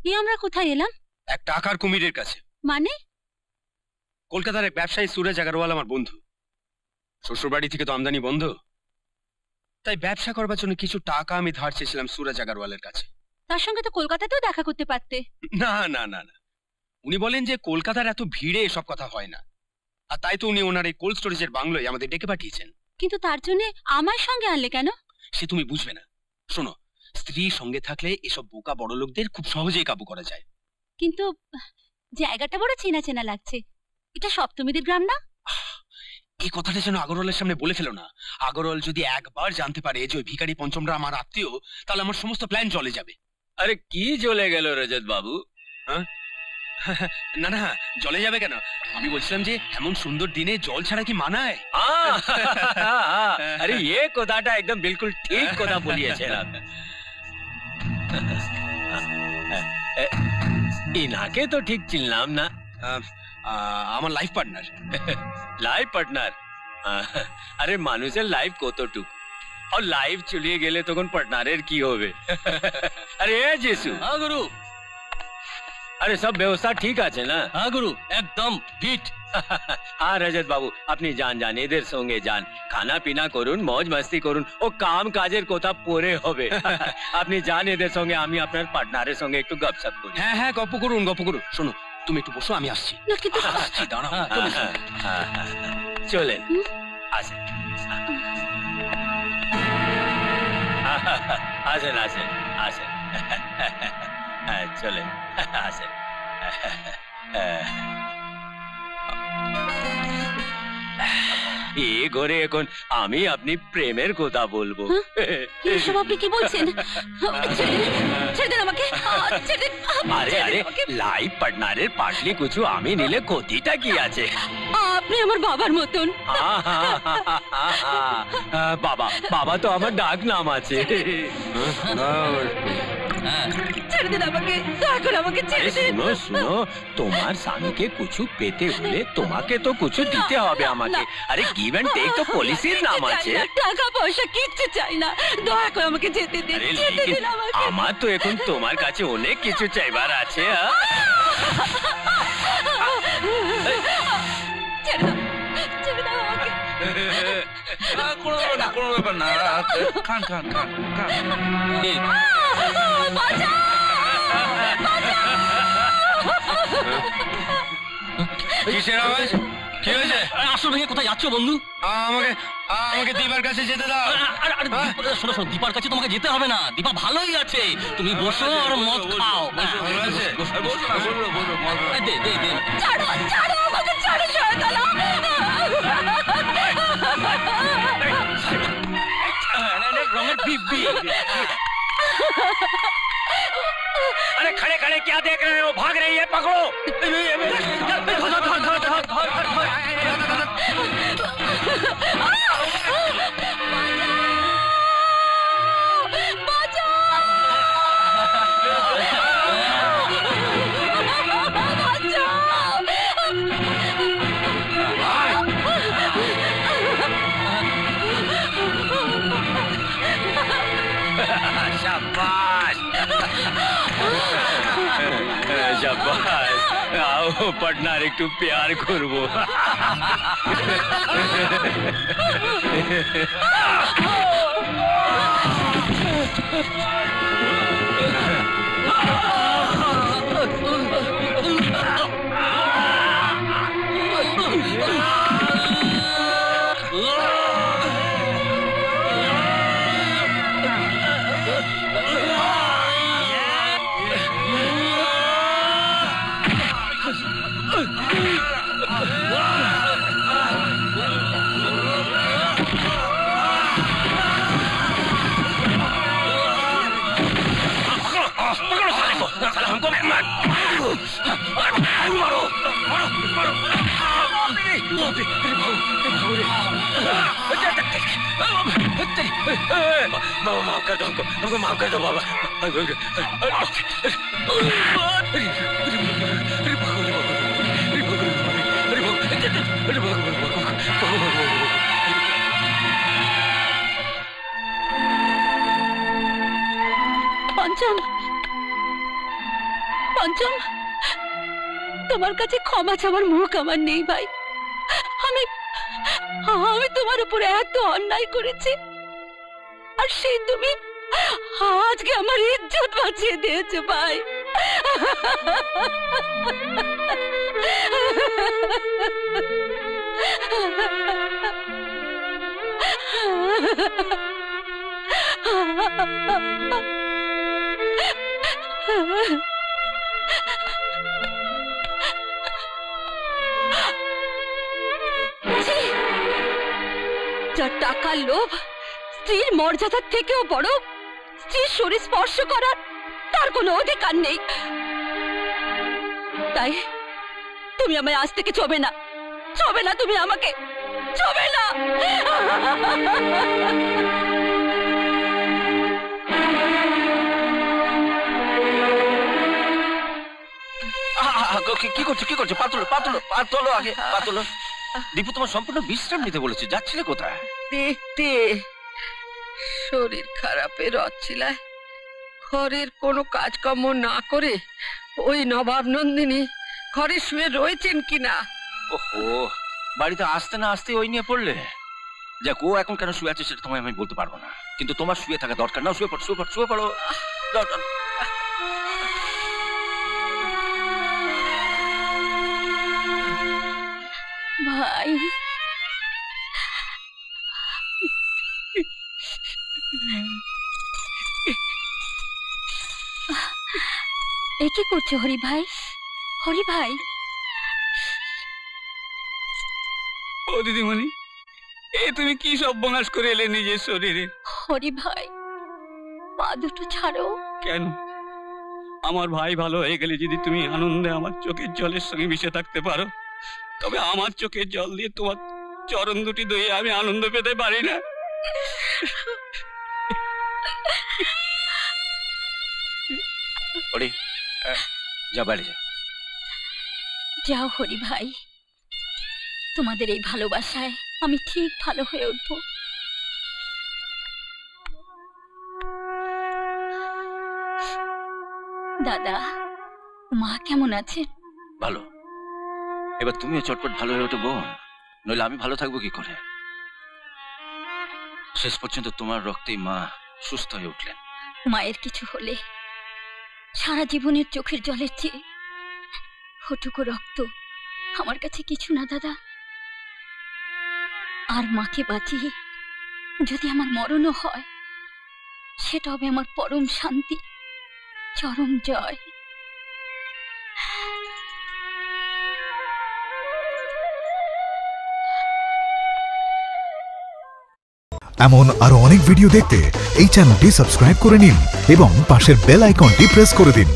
এই আমরা কোথায় এলাম? এক টাকার কুমিরের কাছে। মানে? কলকাতার এক ব্যবসায়ী সুরজ আগারওয়াল আমার বন্ধু। শ্বশুরবাড়ি থেকে তো আমদানি বন্ধ, তাই ব্যবসা করবার জন্য কিছু টাকা আমি ধার চেয়েছিলাম সুরজ আগারওয়ালের কাছে। তার সঙ্গে তো কলকাতাতেও দেখা করতে পারতে। না না না না, উনি বলেন যে কলকাতার এত ভিড়ে এসব কথা হয় না, আর তাই তো উনি ওনার এই কোল্ড স্টোরেজের বাংলোয় আমাদের ডেকে পাঠিয়েছেন। কিন্তু তার জন্য আমার সঙ্গে আনলে কেন? সে তুমি বুঝবে না। শোনো, স্ত্রী সঙ্গে থাকলে এসব বোকা বড় লোকদের খুব সহজেই কাবু করা যায়। কিন্তু জায়গাটা বড় চেনা চেনা লাগছে। এটা সপ্তমীদের গ্রাম না? এই কথাটা যেন আগরওয়ালের সামনে বলে ফেলো না। আগরওয়াল যদি একবার জানতে পারে যে ওই ভিখারি পঞ্চমরা আমার আত্মীয়, তাহলে আমার সমস্ত প্ল্যান চলে যাবে। আরে কি জ্বলে গেল রজত বাবু? হ্যাঁ না না, জলে যাবে কেন? আমি বলছিলাম যে এমন সুন্দর দিনে জল ছাড়া কি মানায়? আরে ये কথাটা একদম বিলকুল ঠিক কথা বলিয়েছেন আপনি। ইনাকে তো ঠিক চিনলাম না। আমার লাইফ পার্টনার। Life partner? আরে মানুষের লাইফ কতটুকু, আর লাইফ চলিয়ে গেলে তখন পার্টনারের কি হবে? আরে জেসু। हाँ गुरु। अरे सब व्यवस्था ठीक আছে না? हाँ गुरु, एकदम फिट। हाँ रजत बाबू, আপনি যান যান, এদের সঙ্গে যান, খানা পিনা করুন, মौज मस्ती করুন, ও কাম কাজের কথা পরে হবে। আপনি যান এদের সঙ্গে, আমি আপনার পার্টনারের সঙ্গে একটু গপসপ করি। হ্যাঁ হ্যাঁ, গপ্প করুন গপ্প করুন। শোনো, তুমি একটু বসো, আমি আসছি। না কিন্তু আসছি, দাঁড়াও। চলেন, আসেন আসেন আসেন আসেন, চলেন আসেন। এই ঘরে এখন আমি আপনি প্রেমের কথা বলবো। এসব আপনি কি বলছেন? ছেড়ে দিন আমাকে। আরে আরে, লাইফ পার্টনারের পাটলি কুচু আমি নিলে ক্ষতিটা কি আছে? আপনি আমার বাবার মতন। বাবা, বাবা তো আমার ডাক নাম আছে। ছেড়ে দিন আমাকে, দয়া করে আমাকে ছেড়ে দিন। শুনো শুনো, তোমার স্বামীকে কিছু পেতে হলে তোমাকে তো কিছু দিতে হবে আমাকে। আরে গিভ এন্ড টেক তো পলিসির নাম আছে। টাকা পয়সা কিচ্ছু চাই না, দয়া করে আমাকে যেতে দিন। যেতে দিন আমাকে। আমার তো এখন তোমার কাছে অনেক কিছু চাইবার আছে। ছেড়ে দাও, ছেড়ে দাও আমাকে। কোনো ব্যাপার না, খান খান খান খান। কিসের আওয়াজ? কি হয়েছে? আসো ভেঙে কোথায় যাচ্ছ বন্ধু? আমাকে আমাকে দীপার কাছে যেতে দাও। শোনো শোনো, দীপার কাছে তোমাকে যেতে হবে না, দীপা ভালোই আছে। তুমি বসো আর মদ খাও। দে দে দে। ছাড়ো, ছাড়ো আমাকে, ছাড়ো শয়তানা। রঙের বিবি। अरे खड़े खड़े क्या देख रहे हो? भाग रही है, पकड़ो। शाबाश शाबाश, आओ पार्टनार একটু प्यार করবো। हमको मत मारो, मारो बाबा, माफ कर दो हमको माफ कर दो बाबा। পঞ্চম, পঞ্চম, তোমার কাছে ক্ষমা চাওয়ার মুখ আমার নেই ভাই। আমি আমি তোমার উপরে এত অন্যায় করেছি, আর সেই তুমি আজকে আমার ইজ্জত বাঁচিয়ে দিয়েছো ভাই। যার টাকার লোভ স্ত্রীর মর্যাদার থেকেও বড়, স্ত্রীর শরীর স্পর্শ করার তার কোনো অধিকার নেই। তাই তুমি আমায় আজ থেকে ছোবে না, ছোবে না, তুমি আমাকে ছোবে না। কি করছো কি করছো? পাতলো পাতলো পাতলো, আগে পাতলো। দীপু তোমার সম্পূর্ণ বিশ্রাম নিতে বলেছে, যাচ্ছিলে কোথায়? দেখতে শরীর খারাপের অছিলায় ঘরের কোনো কাজকর্ম না করে ওই নবাব নন্দিনী ঘরে শুয়ে রয়েছেন কিনা। ওহো, বাড়িতে আসতে না আসতে ওই নিয়ে পড়লে। যাক, ও এখন কেন শুয়ে আছে সেটা তোমায় আমি বলতে পারবো না, কিন্তু তোমার শুয়ে থাকা দরকার না। শুয়ে পড়ো শুয়ে পড়ো শুয়ে পড়ো। ভাই, এ কি করছো হরি ভাই? হরি ভাই, ও দিদিমণি, এ তুমি কি সব বনাশ করে এলে নিজের শরীরে? হরি ভাই, পা দুটো ছাড়ো। কেন? আমার ভাই ভালো হয়ে গেলে যদি তুমি আনন্দে আমার চোখের জলের সঙ্গে মিশে থাকতে পারো, তবে আমার চোখের জল দিয়ে তোমার চরণ দুটি ধুয়ে আমি আনন্দ পেতে পারি না? ওরে, যা বাড়ি যা। যাও হরি ভাই, তোমাদের এই ভালোবাসায় আমি ঠিক ভালো হয়ে উঠবো। দাদা, মা কেমন আছে? ভালো। এবার তুমিও চটপট ভালো হয়ে ওঠো বোন, নইলে আমি ভালো থাকবো কি করে? শেষ পর্যন্ত তোমার রক্তেই মা সুস্থ হয়ে উঠলেন। মায়ের কিছু হলে সারা জীবনের চোখের জলের চেয়ে ওটুকু রক্ত আমার কাছে কিছু না দাদা। আর মাকে বাঁচিয়ে যদি আমার মরণও হয়, সেটা হবে আমার পরম শান্তি, চরম জয়। এমন আরো অনেক ভিডিও দেখতে এই চ্যানেলটি সাবস্ক্রাইব করে নিন এবং পাশের বেল আইকনটি প্রেস করে দিন।